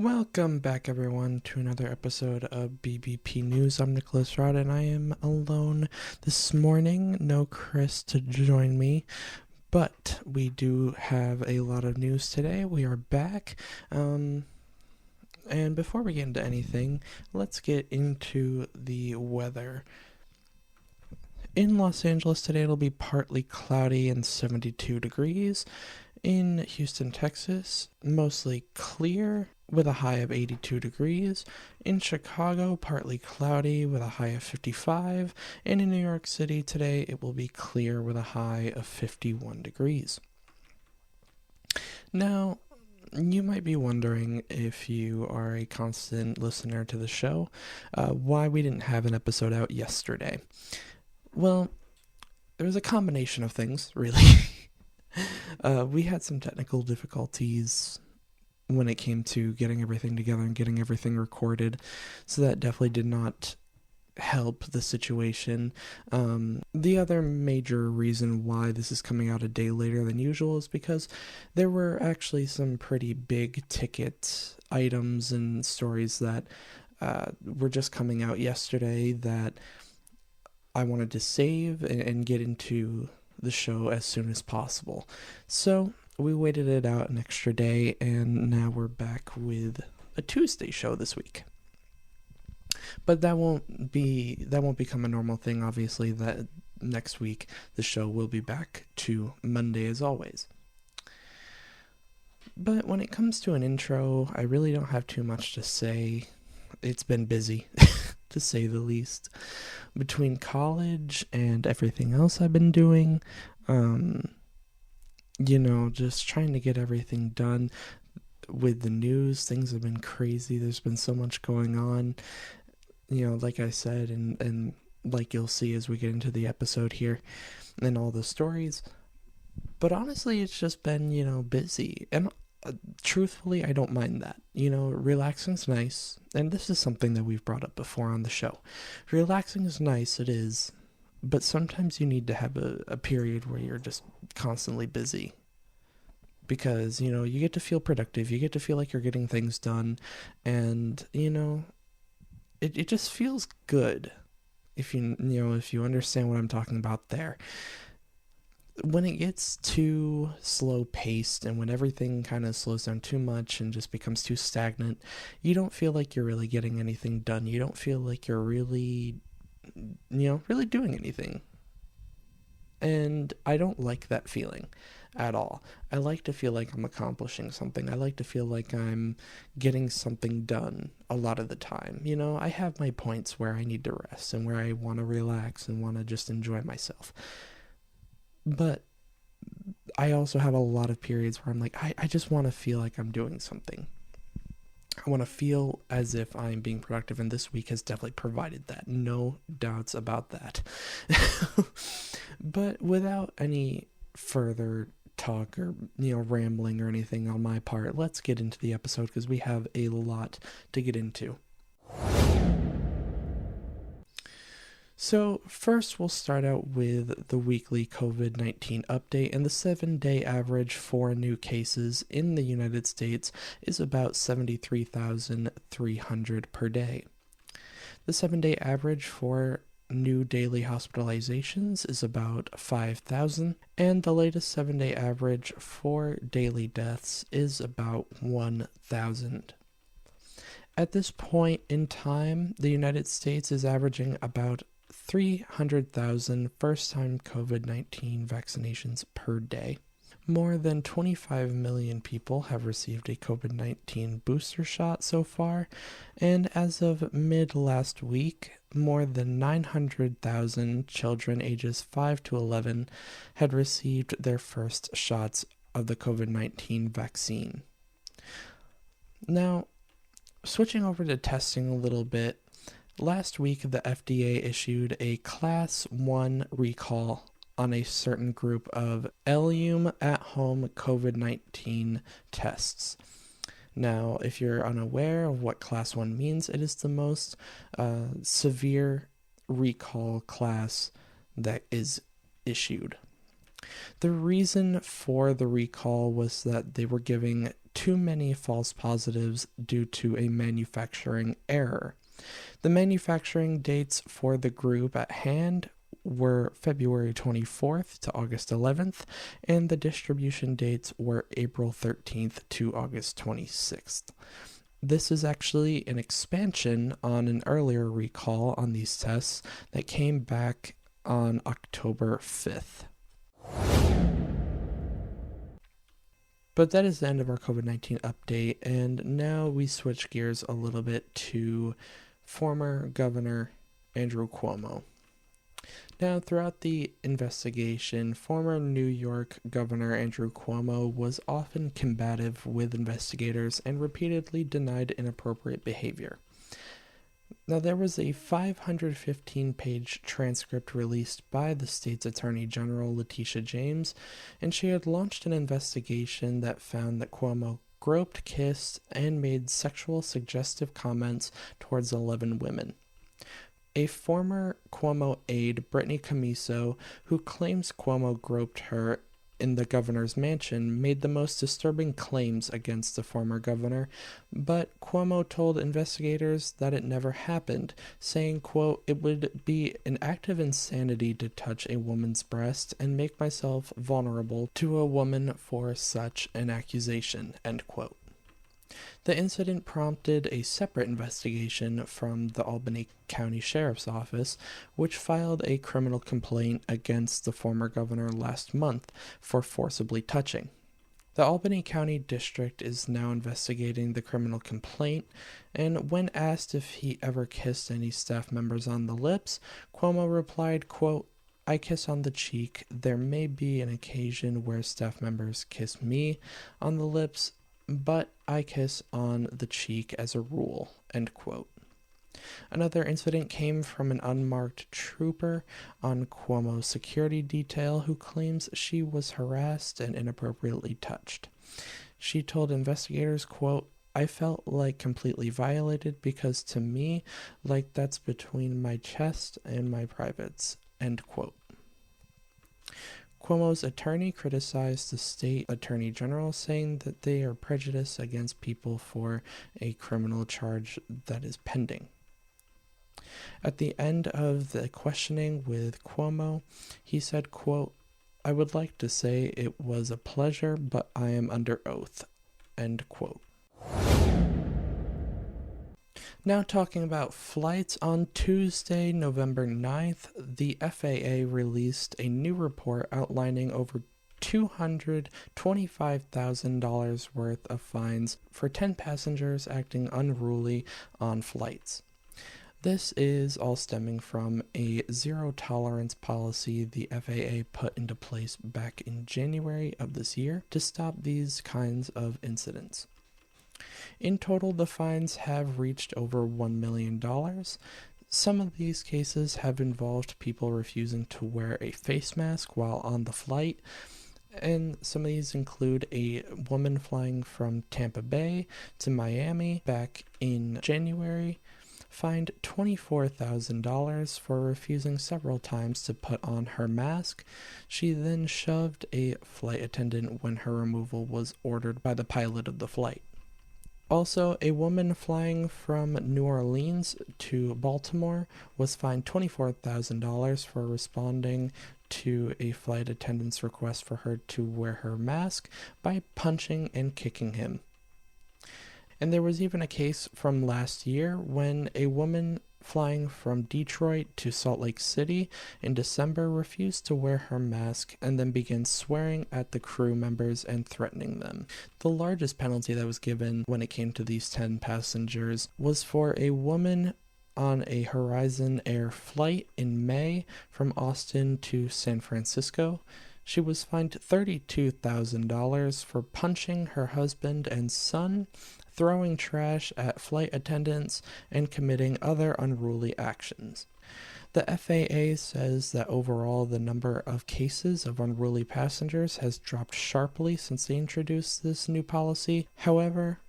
Welcome back, everyone, to another episode of BBP News. I'm Nicholas Rod, and I am alone this morning. No Chris to join me, but we do have a lot of news today. We are back. And before we get into anything, let's get into the weather. In Los Angeles today, it'll be partly cloudy and 72 degrees. In Houston, Texas, mostly clear with a high of 82 degrees. In Chicago, partly cloudy with a high of 55. And in New York City today, it will be clear with a high of 51 degrees. Now, you might be wondering, if you are a constant listener to the show, why we didn't have an episode out yesterday. Well, there was a combination of things, really. We had some technical difficulties when it came to getting everything together and getting everything recorded, so that definitely did not help the situation. The other major reason why this is coming out a day later than usual is because there were actually some pretty big ticket items and stories that were just coming out yesterday that I wanted to save and get into the show as soon as possible. So we waited it out an extra day, and now we're back with a Tuesday show this week. But that won't become a normal thing. Obviously, that next week the show will be back to Monday as always. But when it comes to an intro, I really don't have too much to say. It's been busy, to say the least. Between college and everything else I've been doing, just trying to get everything done. With the news, things have been crazy. There's been so much going on, like I said, and like you'll see as we get into the episode here and all the stories. But honestly, it's just been, busy. And truthfully, I don't mind that. Relaxing's nice. And this is something that we've brought up before on the show. Relaxing is nice, it is. But sometimes you need to have a period where you're just constantly busy. Because, you get to feel productive. You get to feel like you're getting things done. And, it just feels good. If you understand what I'm talking about there. When it gets too slow-paced and when everything kind of slows down too much and just becomes too stagnant, you don't feel like you're really getting anything done. You don't feel like you're really doing anything. And I don't like that feeling at all. I like to feel like I'm accomplishing something. I like to feel like I'm getting something done a lot of the time. I have my points where I need to rest and where I want to relax and want to just enjoy myself. But I also have a lot of periods where I'm like, I just want to feel like I'm doing something. I want to feel as if I'm being productive, and this week has definitely provided that. No doubts about that. But without any further talk or, rambling or anything on my part, let's get into the episode because we have a lot to get into. So first we'll start out with the weekly COVID-19 update, and the 7-day average for new cases in the United States is about 73,300 per day. The 7-day average for new daily hospitalizations is about 5,000, and the latest 7-day average for daily deaths is about 1,000. At this point in time, the United States is averaging about 300,000 first-time COVID-19 vaccinations per day. More than 25 million people have received a COVID-19 booster shot so far, and as of mid-last week, more than 900,000 children ages 5 to 11 had received their first shots of the COVID-19 vaccine. Now, switching over to testing a little bit, last week, the FDA issued a Class 1 recall on a certain group of Ellume at-home COVID-19 tests. Now, if you're unaware of what Class 1 means, it is the most severe recall class that is issued. The reason for the recall was that they were giving too many false positives due to a manufacturing error. The manufacturing dates for the group at hand were February 24th to August 11th, and the distribution dates were April 13th to August 26th. This is actually an expansion on an earlier recall on these tests that came back on October 5th. But that is the end of our COVID-19 update, and now we switch gears a little bit to former Governor Andrew Cuomo. Now, throughout the investigation, former New York Governor Andrew Cuomo was often combative with investigators and repeatedly denied inappropriate behavior. Now, there was a 515-page transcript released by the state's Attorney General, Letitia James, and she had launched an investigation that found that Cuomo groped, kissed, and made sexual suggestive comments towards 11 women. A former Cuomo aide, Brittany Camiso, who claims Cuomo groped her in the governor's mansion, made the most disturbing claims against the former governor, but Cuomo told investigators that it never happened, saying, quote, "It would be an act of insanity to touch a woman's breast and make myself vulnerable to a woman for such an accusation," end quote. The incident prompted a separate investigation from the Albany County Sheriff's Office, which filed a criminal complaint against the former governor last month for forcibly touching. The Albany County District is now investigating the criminal complaint, and when asked if he ever kissed any staff members on the lips, Cuomo replied, quote, "I kiss on the cheek. There may be an occasion where staff members kiss me on the lips, but I kiss on the cheek as a rule," end quote. Another incident came from an unmarked trooper on Cuomo's security detail who claims she was harassed and inappropriately touched. She told investigators, quote, "I felt like completely violated because to me, like that's between my chest and my privates," end quote. Cuomo's attorney criticized the state attorney general, saying that they are prejudiced against people for a criminal charge that is pending. At the end of the questioning with Cuomo, he said, quote, "I would like to say it was a pleasure, but I am under oath," end quote. Now talking about flights, on Tuesday, November 9th, the FAA released a new report outlining over $225,000 worth of fines for 10 passengers acting unruly on flights. This is all stemming from a zero-tolerance policy the FAA put into place back in January of this year to stop these kinds of incidents. In total, the fines have reached over $1 million. Some of these cases have involved people refusing to wear a face mask while on the flight, and some of these include a woman flying from Tampa Bay to Miami back in January, fined $24,000 for refusing several times to put on her mask. She then shoved a flight attendant when her removal was ordered by the pilot of the flight. Also, a woman flying from New Orleans to Baltimore was fined $24,000 for responding to a flight attendant's request for her to wear her mask by punching and kicking him. And there was even a case from last year when a woman flying from Detroit to Salt Lake City in December refused to wear her mask and then began swearing at the crew members and threatening them. The largest penalty that was given when it came to these 10 passengers was for a woman on a Horizon Air flight in May from Austin to San Francisco. She was fined $32,000 for punching her husband and son, throwing trash at flight attendants, and committing other unruly actions. The FAA says that overall the number of cases of unruly passengers has dropped sharply since they introduced this new policy. However,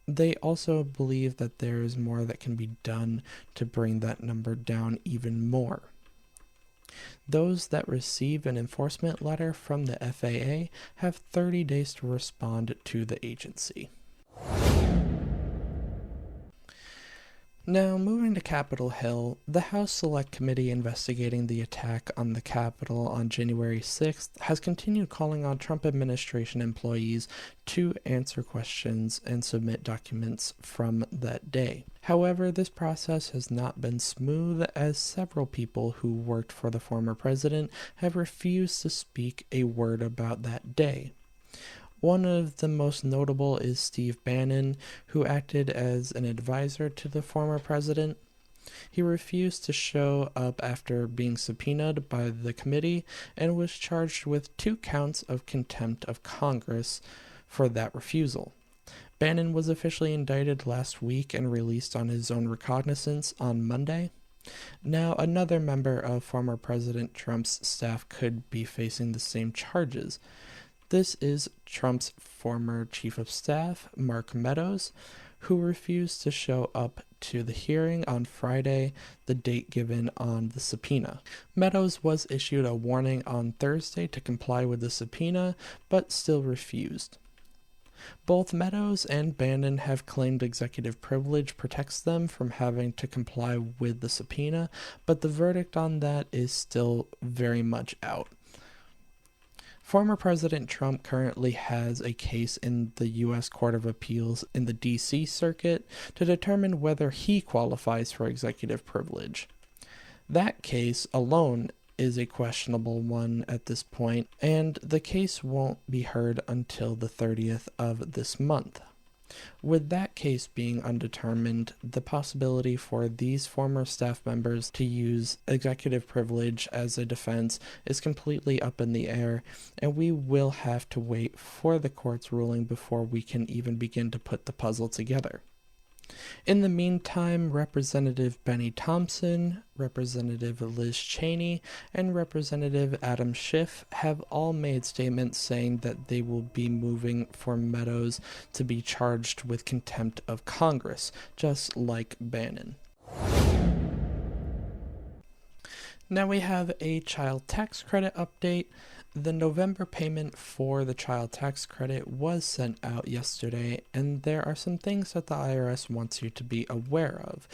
they also believe that there is more that can be done to bring that number down even more. Those that receive an enforcement letter from the FAA have 30 days to respond to the agency. Now, moving to Capitol Hill, the House Select Committee investigating the attack on the Capitol on January 6th has continued calling on Trump administration employees to answer questions and submit documents from that day. However, this process has not been smooth, as several people who worked for the former president have refused to speak a word about that day. One of the most notable is Steve Bannon, who acted as an advisor to the former president. He refused to show up after being subpoenaed by the committee and was charged with 2 counts of contempt of Congress for that refusal. Bannon was officially indicted last week and released on his own recognizance on Monday. Now, another member of former President Trump's staff could be facing the same charges. This is Trump's former chief of staff, Mark Meadows, who refused to show up to the hearing on Friday, the date given on the subpoena. Meadows was issued a warning on Thursday to comply with the subpoena, but still refused. Both Meadows and Bannon have claimed executive privilege protects them from having to comply with the subpoena, but the verdict on that is still very much out. Former President Trump currently has a case in the U.S. Court of Appeals in the D.C. Circuit to determine whether he qualifies for executive privilege. That case alone is a questionable one at this point, and the case won't be heard until the 30th of this month. With that case being undetermined, the possibility for these former staff members to use executive privilege as a defense is completely up in the air, and we will have to wait for the court's ruling before we can even begin to put the puzzle together. In the meantime, Representative Benny Thompson, Representative Liz Cheney, and Representative Adam Schiff have all made statements saying that they will be moving for Meadows to be charged with contempt of Congress, just like Bannon. Now we have a child tax credit update. The November payment for the child tax credit was sent out yesterday, and there are some things that the IRS wants you to be aware of.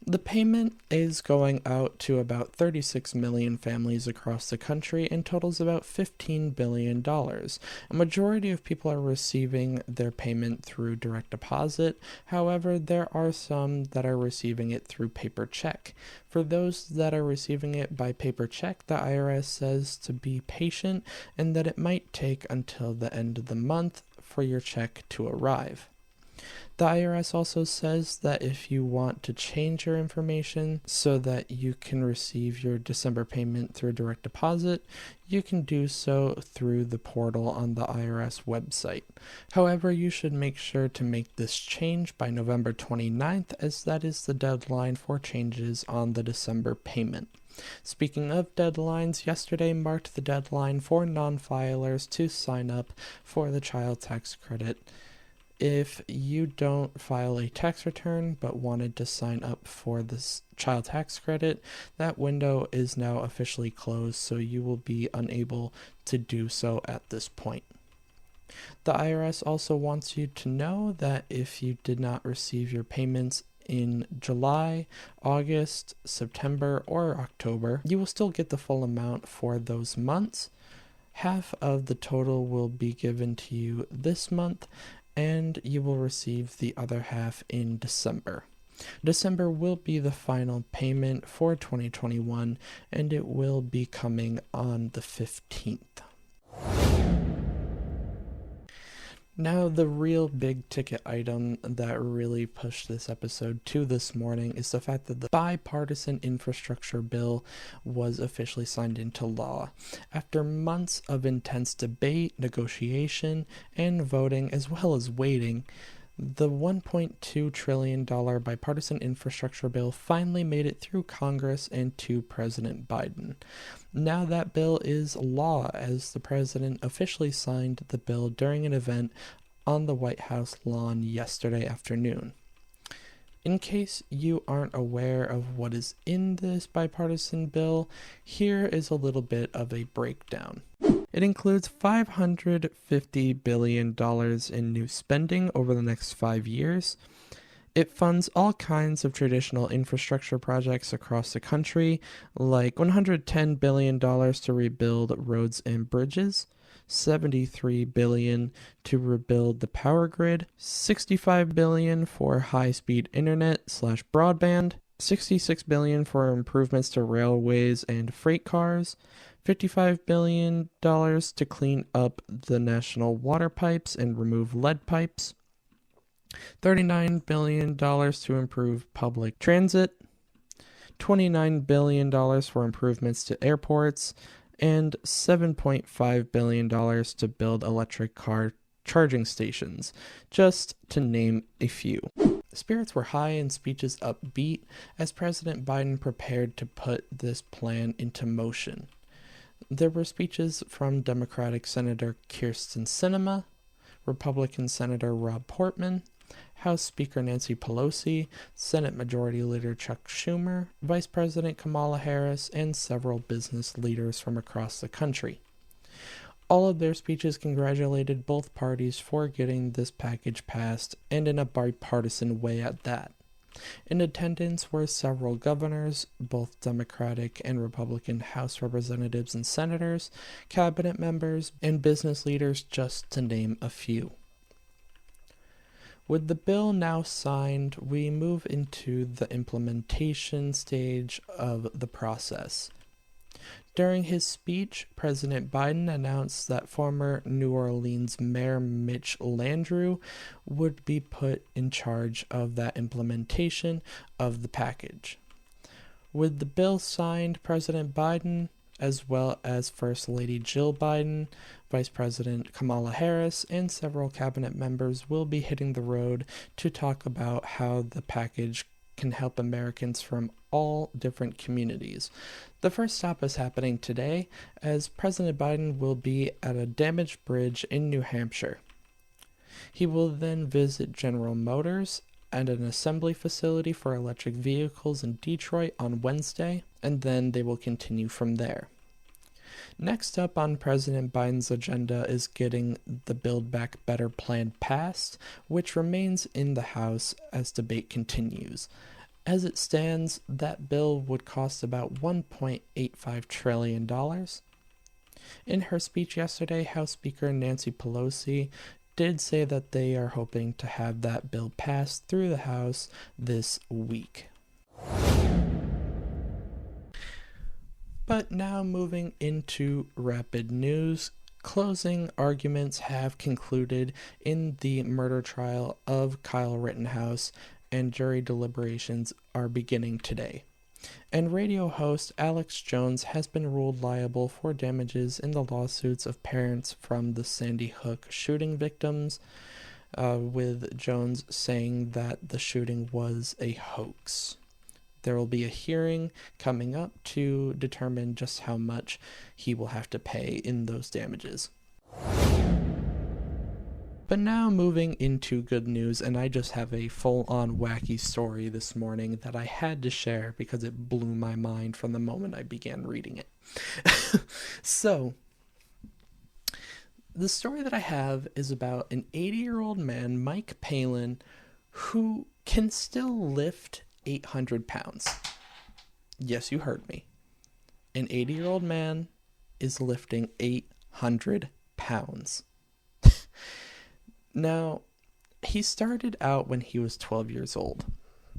The payment is going out to about 36 million families across the country and totals about $15 billion. A majority of people are receiving their payment through direct deposit. However, there are some that are receiving it through paper check. For those that are receiving it by paper check, the IRS says to be patient and that it might take until the end of the month for your check to arrive. The IRS also says that if you want to change your information so that you can receive your December payment through direct deposit, you can do so through the portal on the IRS website. However, you should make sure to make this change by November 29th, as that is the deadline for changes on the December payment. Speaking of deadlines, yesterday marked the deadline for non-filers to sign up for the child tax credit. If you don't file a tax return but wanted to sign up for this child tax credit, that window is now officially closed, so you will be unable to do so at this point. The IRS also wants you to know that if you did not receive your payments in July, August, September, or October, you will still get the full amount for those months. Half of the total will be given to you this month, and you will receive the other half in December. December will be the final payment for 2021, and it will be coming on the 15th. Now, the real big ticket item that really pushed this episode to this morning is the fact that the bipartisan infrastructure bill was officially signed into law. After months of intense debate, negotiation, and voting, as well as waiting, the $1.2 trillion bipartisan infrastructure bill finally made it through Congress and to President Biden. Now that bill is law, as the president officially signed the bill during an event on the White House lawn yesterday afternoon. In case you aren't aware of what is in this bipartisan bill, here is a little bit of a breakdown. It includes $550 billion in new spending over the next 5 years. It funds all kinds of traditional infrastructure projects across the country, like $110 billion to rebuild roads and bridges, $73 billion to rebuild the power grid, $65 billion for high-speed internet/broadband, $66 billion for improvements to railways and freight cars, $55 billion to clean up the national water pipes and remove lead pipes, $39 billion to improve public transit, $29 billion for improvements to airports, and $7.5 billion to build electric car charging stations, just to name a few. Spirits were high and speeches upbeat as President Biden prepared to put this plan into motion. There were speeches from Democratic Senator Kyrsten Sinema, Republican Senator Rob Portman, House Speaker Nancy Pelosi, Senate Majority Leader Chuck Schumer, Vice President Kamala Harris, and several business leaders from across the country. All of their speeches congratulated both parties for getting this package passed, and in a bipartisan way at that. In attendance were several governors, both Democratic and Republican House representatives and senators, cabinet members, and business leaders, just to name a few. With the bill now signed, we move into the implementation stage of the process. During his speech, President Biden announced that former New Orleans Mayor Mitch Landrieu would be put in charge of that implementation of the package. With the bill signed, President Biden, as well as First Lady Jill Biden, Vice President Kamala Harris, and several cabinet members will be hitting the road to talk about how the package can help Americans from all different communities. The first stop is happening today, as President Biden will be at a damaged bridge in New Hampshire. He will then visit General Motors and an assembly facility for electric vehicles in Detroit on Wednesday, and then they will continue from there. Next up on President Biden's agenda is getting the Build Back Better plan passed, which remains in the House as debate continues. As it stands, that bill would cost about $1.85 trillion. In her speech yesterday, House Speaker Nancy Pelosi did say that they are hoping to have that bill passed through the House this week. But now moving into rapid news, closing arguments have concluded in the murder trial of Kyle Rittenhouse, and jury deliberations are beginning today. And radio host Alex Jones has been ruled liable for damages in the lawsuits of parents from the Sandy Hook shooting victims, with Jones saying that the shooting was a hoax. There will be a hearing coming up to determine just how much he will have to pay in those damages. But now moving into good news, and I just have a full-on wacky story this morning that I had to share because it blew my mind from the moment I began reading it. So, the story that I have is about an 80-year-old man, Mike Palin, who can still lift 800 pounds. Yes, you heard me. An 80-year-old man is lifting 800 pounds. Now, he started out when he was 12 years old,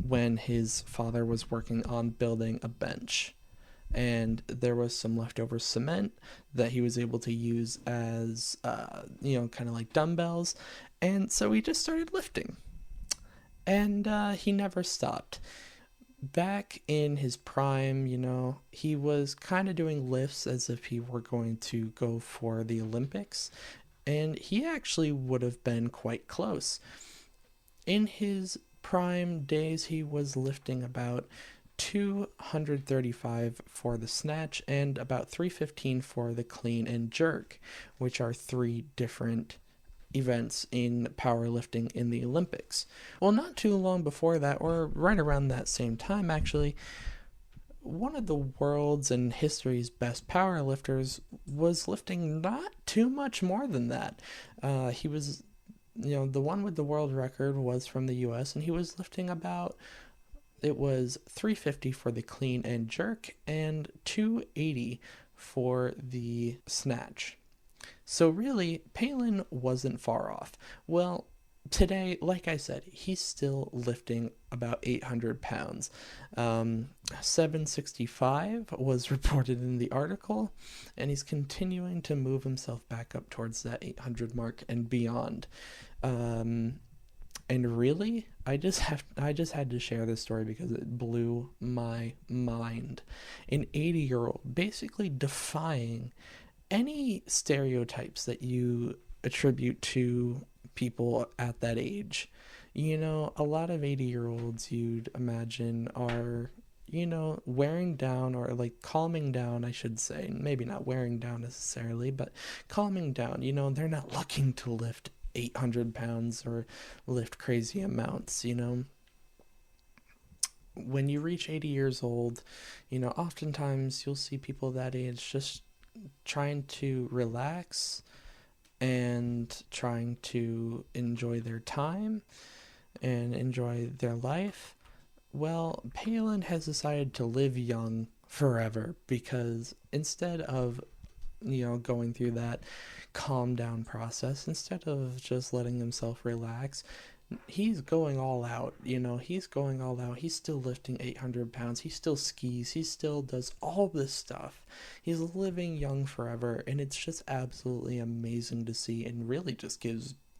when his father was working on building a bench. And there was some leftover cement that he was able to use as, kind of like dumbbells. And so he just started lifting. And he never stopped. Back in his prime, he was kind of doing lifts as if he were going to go for the Olympics. And he actually would have been quite close. In his prime days, he was lifting about 235 for the snatch and about 315 for the clean and jerk, which are three different events in powerlifting in the Olympics. Well, not too long before that, or right around that same time actually, one of the world's and history's best powerlifters was lifting not too much more than that. He was, the one with the world record was from the US, and he was lifting about, it was 350 for the clean and jerk and 280 for the snatch. So really, Palin wasn't far off. Well, today, like I said, he's still lifting about 800 pounds. 765 was reported in the article, and he's continuing to move himself back up towards that 800 mark and beyond. And really, I just had to share this story because it blew my mind. An 80-year-old basically defying any stereotypes that you attribute to people at that age. A lot of 80-year-olds you'd imagine are, wearing down, or like calming down, I should say. Maybe not wearing down necessarily, but calming down. They're not looking to lift 800 pounds or lift crazy amounts. When you reach 80 years old, oftentimes you'll see people that age just trying to relax and trying to enjoy their time and enjoy their life. Well, Palin has decided to live young forever, because instead of going through that calm down process, instead of just letting himself relax, he's going all out. He's going all out. He's still lifting 800 pounds. He still skis. He still does all this stuff. He's living young forever, and it's just absolutely amazing to see, and really just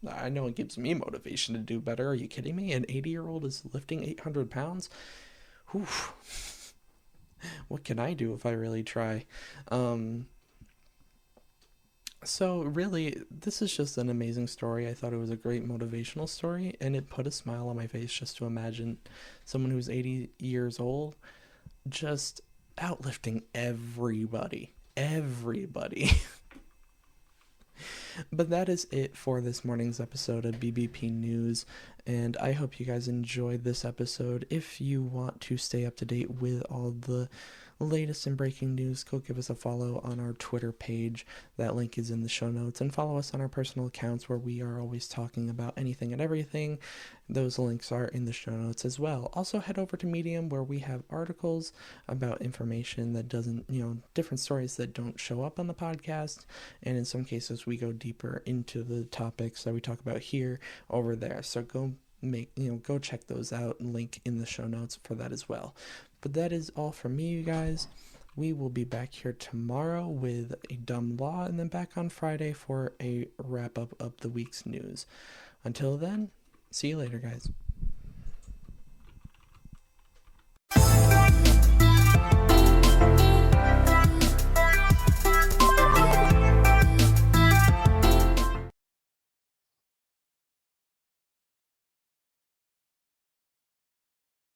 I know it gives me motivation to do better. Are you kidding me? An 80-year-old is lifting 800 pounds? Whew. What can I do if I really try? So really, this is just an amazing story. I thought it was a great motivational story, and it put a smile on my face just to imagine someone who's 80 years old just outlifting everybody. Everybody. But that is it for this morning's episode of BBP News, and I hope you guys enjoyed this episode. If you want to stay up to date with all the latest and breaking news, go give us a follow on our Twitter page. That link is in the show notes, and follow us on our personal accounts where we are always talking about anything and everything. Those links are in the show notes as well. Also head over to Medium, where we have articles about information that doesn't, different stories that don't show up on the podcast, and in some cases we go deeper into the topics that we talk about here over there. So go check those out, and link in the show notes for that as well. But that is all from me, you guys. We will be back here tomorrow with a dumb law, and then back on Friday for a wrap up of the week's news. Until then, see you later, guys.